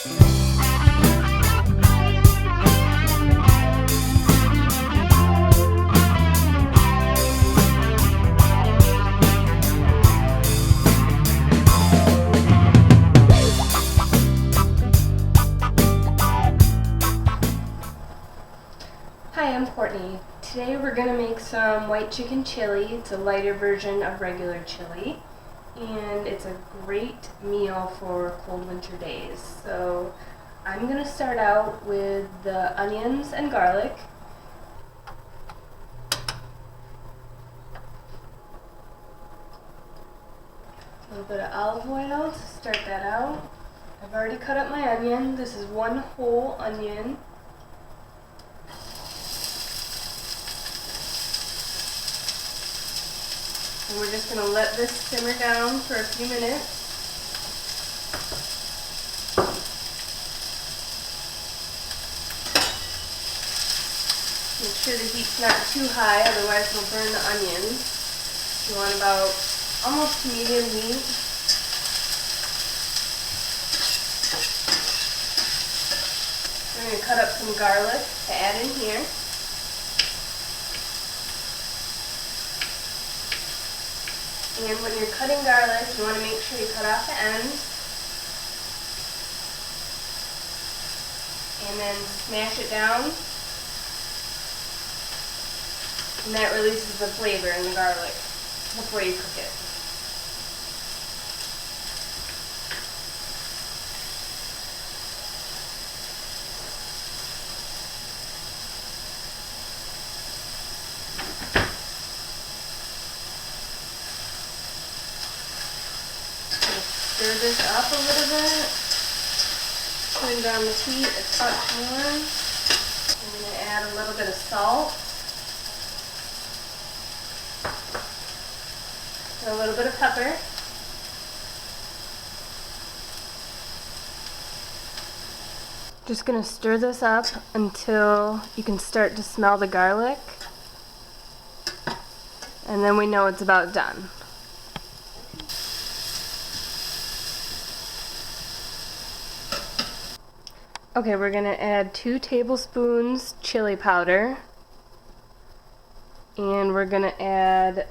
Hi, I'm Courtney. Today we're going to make some white chicken chili. It's a lighter version of regular chili, and it's a great meal for cold winter days. So I'm going to start out with the onions and garlic. A little bit of olive oil to start that out. I've already cut up my onion. This is one whole onion. And we're just going to let this simmer down for a few minutes. Make sure the heat's not too high, otherwise it'll burn the onions. You want about almost medium heat. We're going to cut up some garlic to add in here. And when you're cutting garlic, you want to make sure you cut off the ends. And then smash it down. And that releases the flavor in the garlic before you cook it. Stir this up a little bit. Turn down the heat a touch more. I'm going to add a little bit of salt. And a little bit of pepper. Just going to stir this up until you can start to smell the garlic. And then we know it's about done. Okay, we're going to add 2 tablespoons chili powder, and we're going to add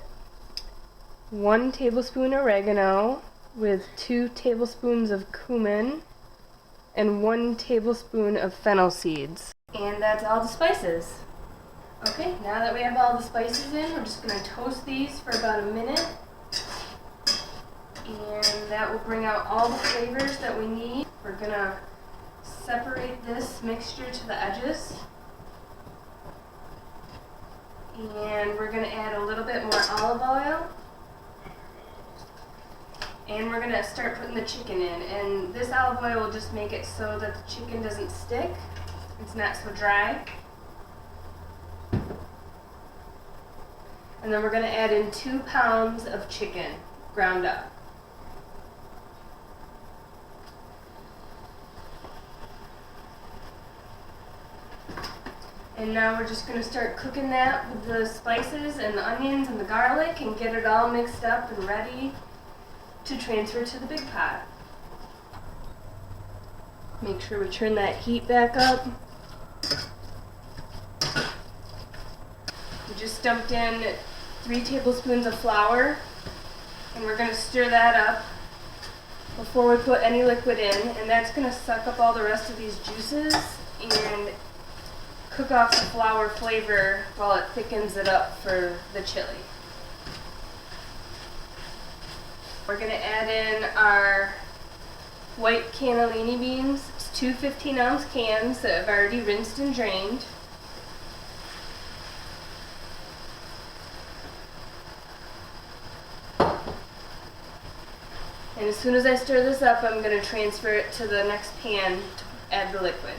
1 tablespoon oregano with 2 tablespoons of cumin and 1 tablespoon of fennel seeds. And that's all the spices. Okay, now that we have all the spices in, we're just going to toast these for about a minute, and that will bring out all the flavors that we need. We're going to separate this mixture to the edges, and we're going to add a little bit more olive oil, and we're going to start putting the chicken in. And this olive oil will just make it so that the chicken doesn't stick, it's not so dry. And then we're going to add in 2 pounds of chicken ground up. And now we're just going to start cooking that with the spices and the onions and the garlic and get it all mixed up and ready to transfer to the big pot. Make sure we turn that heat back up. We just dumped in 3 tablespoons of flour, and we're going to stir that up before we put any liquid in, and that's going to suck up all the rest of these juices and cook off the flour flavor while it thickens it up for the chili. We're going to add in our white cannellini beans. It's 2 15-ounce cans that I've already rinsed and drained. And as soon as I stir this up, I'm going to transfer it to the next pan to add the liquid.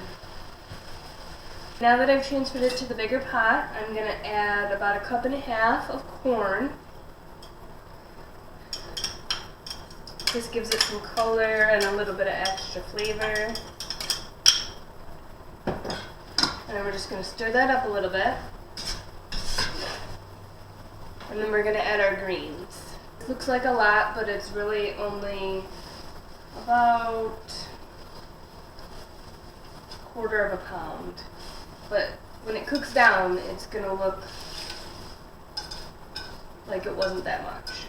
Now that I've transferred it to the bigger pot, I'm going to add about 1.5 cups of corn. This gives it some color and a little bit of extra flavor. And then we're just going to stir that up a little bit. And then we're going to add our greens. It looks like a lot, but it's really only about 1/4 of a pound. But when it cooks down, it's gonna look like it wasn't that much.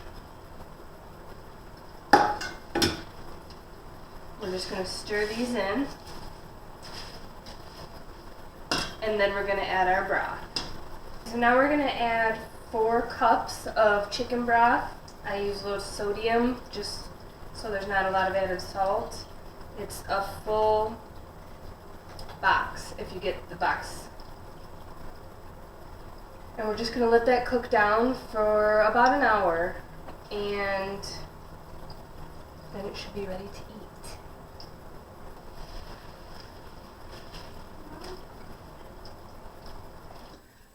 We're just gonna stir these in. And then we're gonna add our broth. So now we're gonna add 4 cups of chicken broth. I use low sodium just so there's not a lot of added salt. It's a full box if you get the box. And we're just gonna let that cook down for about an hour, and then it should be ready to eat.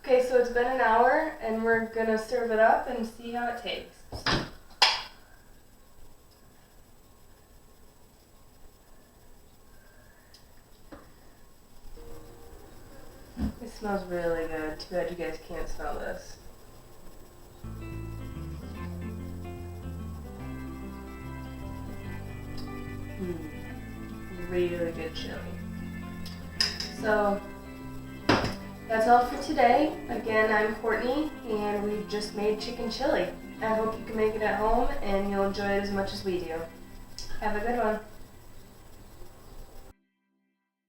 Okay, so it's been an hour, and we're gonna serve it up and see how it tastes. It smells really good. Too bad you guys can't smell this. Really good chili. So that's all for today. Again, I'm Courtney, and we've just made chicken chili. I hope you can make it at home and you'll enjoy it as much as we do. Have a good one.